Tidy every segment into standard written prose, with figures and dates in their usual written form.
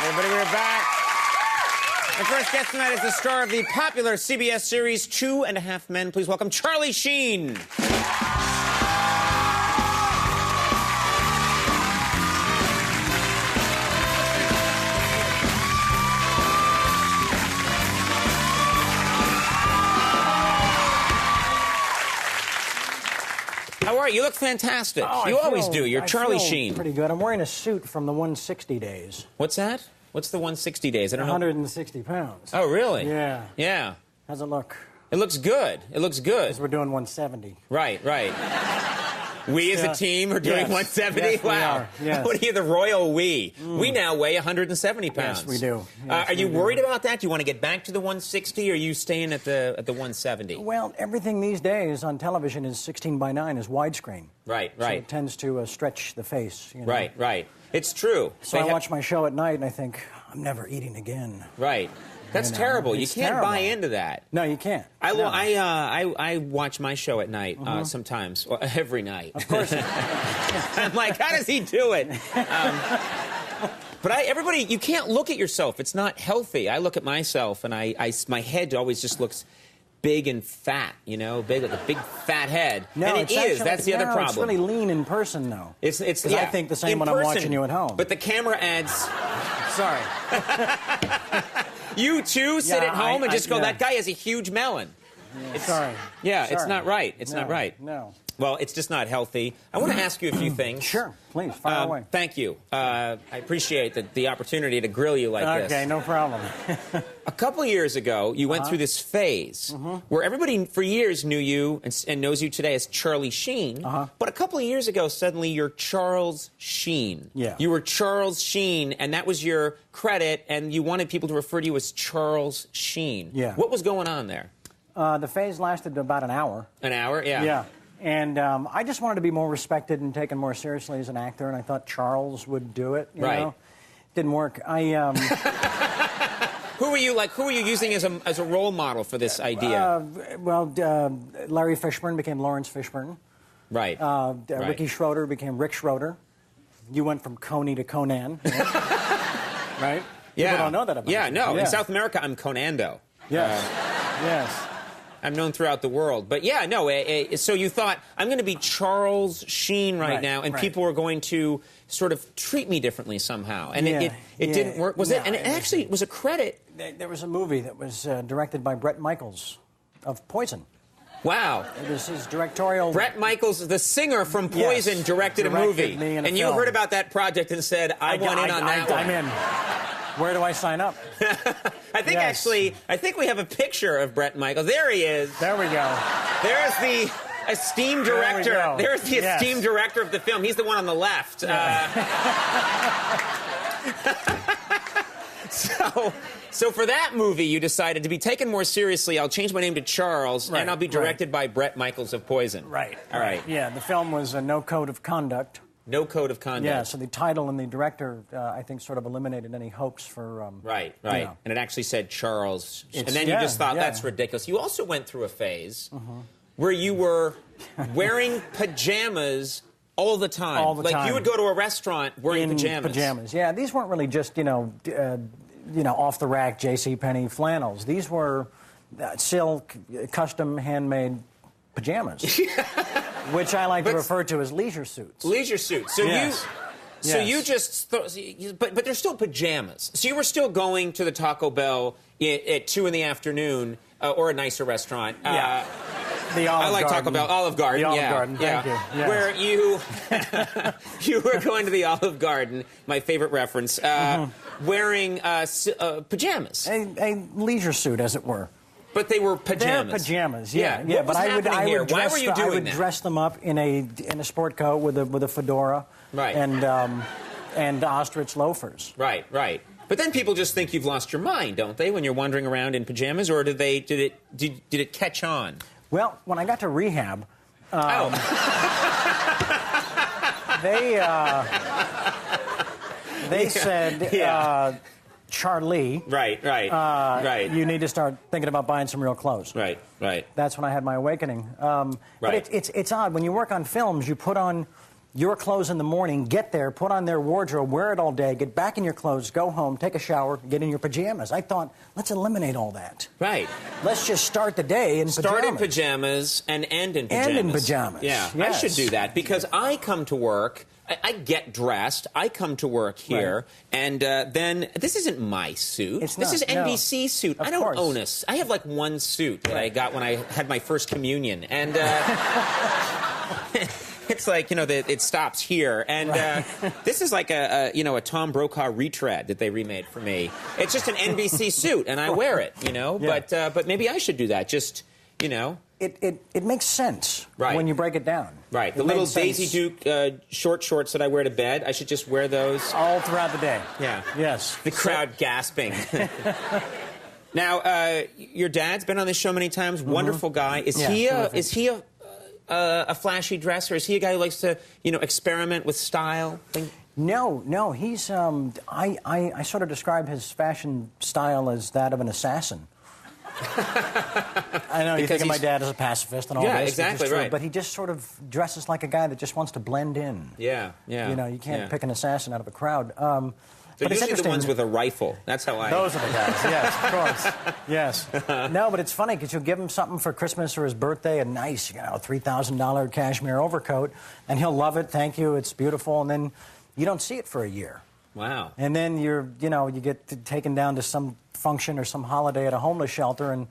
Everybody, we're back. Our first guest tonight is the star of the popular CBS series 2.5 Men. Please welcome Charlie Sheen. How are you? You look fantastic. Oh, you always do. You're Charlie Sheen. Pretty good. I'm wearing a suit from the 160 days. What's that? What's the 160 days? I don't know. 160 pounds. Oh, really? Yeah. Yeah. How's it look? It looks good. It looks good. Because we're doing 170. Right, right. We as a team are doing 170? Yes, wow. we are. Yes. What are you, the royal we? We now weigh 170 pounds. Yes, we do. Yes, are you we do. worried about that? Do you want to get back to the 160, or are you staying at the 170? Well, everything these days on television is 16:9, is widescreen. Right, So right. it tends to stretch the face. You know? Right, right. It's true. So I watch my show at night and I think, I'm never eating again. Right. That's You know, terrible. You it's can't terrible. buy into that. No, you can't. I No. watch my show at night sometimes, or every night. Of course. I'm like, how does he do it? But everybody, you can't look at yourself. It's not healthy. I look at myself, and my head always just looks big and fat, you know, big, like a big fat head. No, and it's it is. actually, That's the other problem. It's really lean in person, though. It's I think the same in when I'm person, watching you at home. But the camera adds. Sorry. You too sit at home and just go, yeah. that guy has a huge melon. Yeah, sorry. Yeah, Sorry. it's not right. It's not right. No. Well, it's just not healthy. I want to ask you a few things. Sure, please, fire away. Thank you. I appreciate the opportunity to grill you like this. Okay, no problem. A couple of years ago, you went through this phase where everybody for years knew you and knows you today as Charlie Sheen. But a couple of years ago, suddenly you're Charles Sheen. Yeah. You were Charles Sheen, and that was your credit, and you wanted people to refer to you as Charles Sheen. Yeah. What was going on there? The phase lasted about an hour. An hour? Yeah. Yeah. And I just wanted to be more respected and taken more seriously as an actor, and I thought Charles would do it. You know? Didn't work. Who were you using as a role model for this idea? Larry Fishburne became Lawrence Fishburne. Right. Ricky Schroeder became Rick Schroeder. You went from Coney to Conan. You know? Right? Yeah. People don't know that about you. No. Yeah. In South America, I'm Conando. Yes. Yes. I'm known throughout the world. But yeah, no, so you thought, I'm going to be Charles Sheen right now, and people are going to sort of treat me differently somehow. And it didn't work. Was it? And it actually was a credit. There was a movie that was directed by Bret Michaels of Poison. Wow. It was his directorial... Bret Michaels, the singer from Poison, directed a movie. And you heard about that project and said, I want in on that one. I'm in. Where do I sign up? I think we have a picture of Bret Michaels. There he is. There we go. There's the esteemed director. There's the esteemed director of the film. He's the one on the left. So for that movie, you decided to be taken more seriously. I'll change my name to Charles, and I'll be directed by Bret Michaels of Poison. Right. All right. Yeah, the film was No Code of Conduct. No Code of Conduct. Yeah, so the title and the director, I think, sort of eliminated any hopes for... right. You know. And it actually said Charles. And then you just thought, that's ridiculous. You also went through a phase where you were wearing pajamas all the time. All the time. Like, you would go to a restaurant wearing pajamas. Yeah, these weren't really just, off-the-rack JCPenney flannels. These were silk, custom, handmade pajamas, which I like to refer to as leisure suits. Leisure suits. So you just, but they're still pajamas. So you were still going to the Taco Bell at 2 in the afternoon or a nicer restaurant. Yeah. The Olive Garden. Taco Bell, Olive Garden. The Olive Garden, thank you. Yes. Where you were going to the Olive Garden, my favorite reference, wearing pajamas. A leisure suit, as it were. But they were pajamas. They're pajamas, yeah. What was happening here? Why were you doing that? Dress them up in a sport coat with a fedora, and ostrich loafers. Right. But then people just think you've lost your mind, don't they, when you're wandering around in pajamas, or did it catch on? Well, when I got to rehab, they said. Charlie. Right. You need to start thinking about buying some real clothes. Right. That's when I had my awakening. But it's odd. When you work on films, you put on your clothes in the morning, get there, put on their wardrobe, wear it all day, get back in your clothes, go home, take a shower, get in your pajamas. I thought, let's eliminate all that. Right. Let's just start the day in pajamas. Start in pajamas and end in pajamas. End in pajamas. Yeah, yes. I should do that because I come to work, I get dressed, I come to work here, Right. and then this isn't my suit. It's this not, is NBC no. suit. Of I don't course. own a I have like one suit that I got when I had my first communion, and it's like, it stops here, and this is like a Tom Brokaw retread that they remade for me. It's just an NBC suit, and I wear it, Yeah. but maybe I should do that, just, It makes sense Right. when you break it down. Right. The It little makes sense. Daisy Duke short shorts that I wear to bed, I should just wear those. All throughout the day. Yeah. Yes. The crowd gasping. Now, your dad's been on this show many times. Wonderful guy. Is Yeah, he a flashy dresser? Is he a guy who likes to, experiment with style? No. He's I sort of describe his fashion style as that of an assassin. I know you think of my dad as a pacifist and all Yeah, this, exactly, which is true, right. but he just sort of dresses like a guy that just wants to blend in. Yeah. You can't pick an assassin out of a crowd. So but it's usually the interesting. ones with a rifle. That's how I... Those are the guys, yes, of course. Yes. No, but it's funny because you'll give him something for Christmas or his birthday, a nice, $3,000 cashmere overcoat, and he'll love it, thank you, it's beautiful, and then you don't see it for a year. Wow. And then you get taken down to some function or some holiday at a homeless shelter, and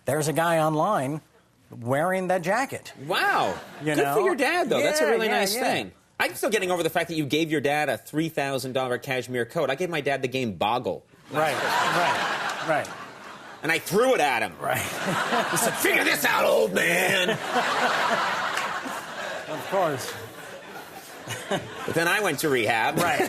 there's a guy online wearing that jacket. Wow. Good for your dad, though. That's a really nice thing. I'm still getting over the fact that you gave your dad a $3,000 cashmere coat. I gave my dad the game Boggle. Right. And I threw it at him. Right. He said, "Figure this out, old man." Of course. But then I went to rehab. Right.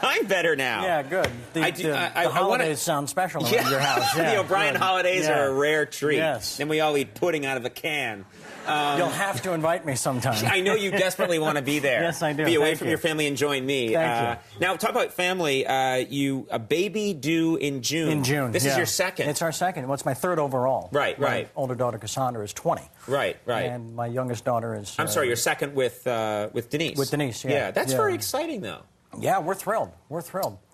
I'm better now. Yeah, good. The holidays sound special in your house. Yeah, the O'Brien good. holidays are a rare treat. Yes. Then we all eat pudding out of a can. You'll have to invite me sometime. I know you desperately want to be there. Yes, I do. Be away Thank from you. your family and join me. Thank you. Now, talk about family. A baby due in June. In June. This is your second. It's our second. Well, it's my third overall. Right. My older daughter, Cassandra, is 20. Right. And my youngest daughter is... I'm sorry, you're second with Denise. With Denise, yeah. Yeah, that's very exciting, though. Yeah, we're thrilled.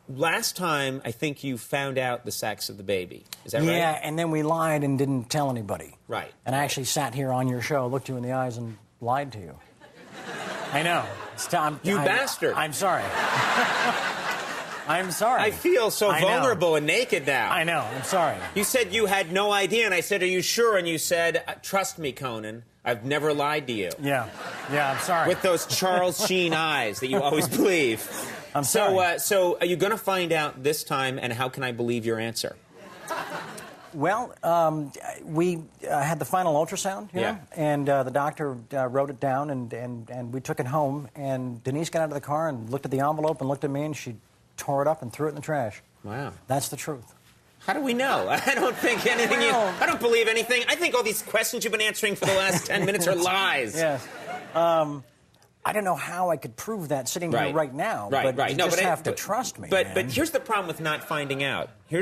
Last time, I think you found out the sex of the baby. Is that right? Yeah, and then we lied and didn't tell anybody. Right. And I actually sat here on your show, looked you in the eyes, and lied to you. I know. You bastard. I'm sorry. I'm sorry. I feel so vulnerable and naked now. I know. I'm sorry. You said you had no idea, and I said, "Are you sure?" And you said, "Trust me, Conan. I've never lied to you." Yeah, I'm sorry. With those Charles Sheen eyes that you always believe. I'm sorry. So are you going to find out this time, and how can I believe your answer? Well, we had the final ultrasound, and the doctor wrote it down, and we took it home, and Denise got out of the car and looked at the envelope and looked at me, and she tore it up and threw it in the trash. Wow. That's the truth. How do we know? I don't think anything I don't believe anything. I think all these questions you've been answering for the last 10 minutes are lies. Yes. I don't know how I could prove that sitting here right now. Right. But you just have to trust me. But here's the problem with not finding out. You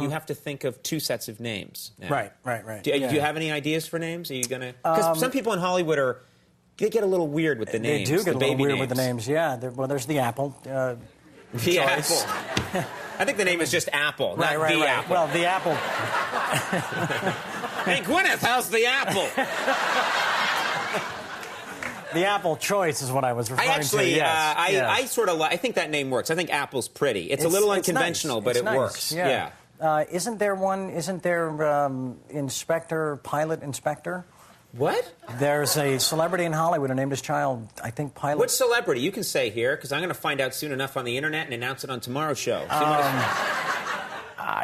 have to think of two sets of names now. Right. Do you have any ideas for names? Are you going to... Because some people in Hollywood they get a little weird with the names. They do get a little weird names. with the names, yeah. There's the Apple. The Apple. I think the name is just Apple, not the Apple. Well, the Apple. Hey, Gwyneth, how's the Apple? The Apple Choice is what I was referring to. Yes. I think that name works. I think Apple's pretty. It's a little unconventional, nice. but It's it nice. works. Yeah. Isn't there Pilot Inspector? What? There's a celebrity in Hollywood who named his child, I think, Pilot. What celebrity? You can say here, because I'm going to find out soon enough on the internet and announce it on tomorrow's show.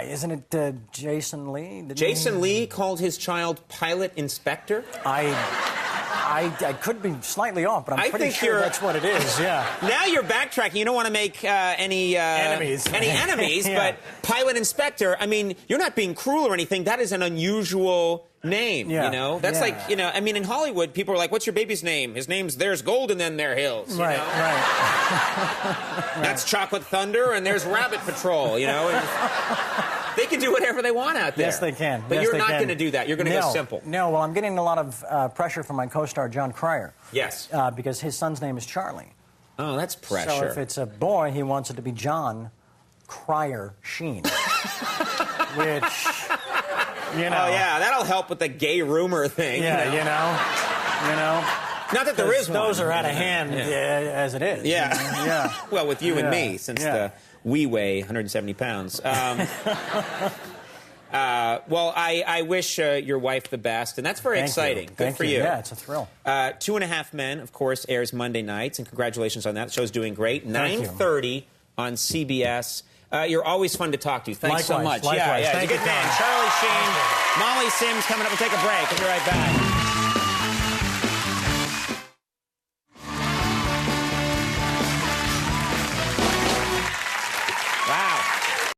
Isn't it Jason Lee? Jason Lee called his child Pilot Inspector? I could be slightly off, but I'm pretty sure that's what it is, yeah. Now you're backtracking. You don't want to make any enemies. Yeah. But Pilot Inspector, I mean, you're not being cruel or anything. That is an unusual name, you know? That's like, I mean, in Hollywood, people are like, what's your baby's name? His name's There's Gold and Then There are Hills, right. That's Chocolate Thunder and there's Rabbit Patrol, They can do whatever they want out there. Yes, they can. But Yes, you're they not can. going to do that. You're going to go simple. No, well, I'm getting a lot of pressure from my co-star, John Cryer. Yes. Because his son's name is Charlie. Oh, that's pressure. So if it's a boy, he wants it to be John Cryer Sheen. Which, you know. Oh, yeah, that'll help with the gay rumor thing. Yeah, you know. Not that there is one. Those are out of hand as it is. Yeah. Yeah. Well, with you and me, since we weigh 170 pounds. Well, I wish your wife the best, and that's very exciting. Good for you. Yeah, it's a thrill. 2.5 Men, of course, airs Monday nights, and congratulations on that. The show's doing great. 9:30 on CBS. You're always fun to talk to. Thanks so much. Likewise. Yeah, Thank he's a good man. Charlie Sheen, Molly Sims coming up. We'll take a break. We'll be right back.